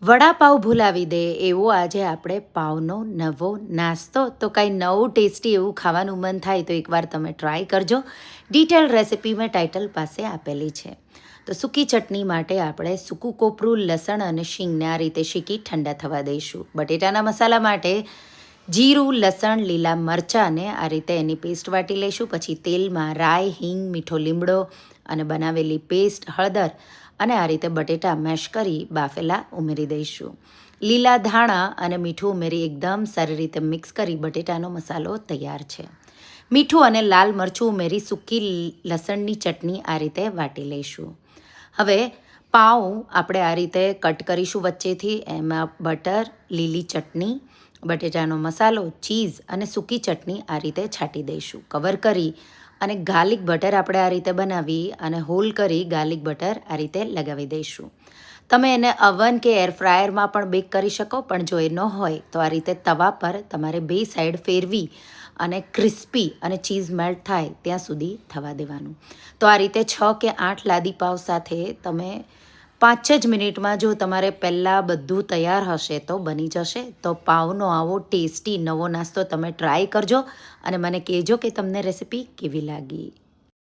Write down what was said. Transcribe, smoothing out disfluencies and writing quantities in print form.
વડાપાવ ભૂલાવી દે એવો આજે આપણે પાવનો નવો નાસ્તો. તો કાંઈ નવું ટેસ્ટી એવું ખાવાનું મન થાય તો એકવાર તમે ટ્રાય કરજો. ડિટેલ રેસિપી મેં ટાઇટલ પાસે આપેલી છે. તો સૂકી ચટણી માટે આપણે સૂકું કોપરું, લસણ અને શીંગને આ રીતે શીકી ઠંડા થવા દઈશું. બટેટાના મસાલા માટે જીરું, લસણ, લીલા મરચાંને આ રીતે એની પેસ્ટ વાટી લઈશું. પછી તેલમાં રાઈ, હિંગ, મીઠો લીમડો અને બનાવેલી પેસ્ટ, હળદર અને આ રીતે બટેટા મેશ કરી બાફેલા ઉમેરી દઈશું. લીલા ધાણા અને મીઠું ઉમેરી એકદમ સારી રીતે મિક્સ કરી બટેટાનો મસાલો તૈયાર છે. મીઠું અને લાલ મરચું ઉમેરી સૂકી લસણની ચટણી આ રીતે વાટી લઈશું. હવે પાઉં આપણે આ રીતે કટ કરીશું વચ્ચેથી. એમાં બટર, લીલી ચટણી, બટેટાનો મસાલો, ચીઝ અને સૂકી ચટણી આ રીતે છાંટી દઈશું. કવર કરી અને ગાર્લિક બટર આપણે આ રીતે બનાવી અને હોલ કરી ગાર્લિક બટર આ રીતે લગાવી દઈશું. તમે એને અવન કે એર ફ્રાયરમાં પણ બેક કરી શકો, પણ જો એ ન હોય તો આ રીતે તવા પર તમારે બે સાઈડ ફેરવી અને ક્રિસ્પી અને ચીઝ મેલ્ટ થાય ત્યાં સુધી થવા દેવાનું. તો આ રીતે 6 કે 8 લાદી પાવ સાથે તમે 5 જ મિનિટમાં જો તમારે પહેલાં બધું તૈયાર હશે તો બની જશે. તો પાવનો આવો ટેસ્ટી નવો નાસ્તો તમે ટ્રાય કરજો અને મને કહેજો કે તમને રેસિપી કેવી લાગી.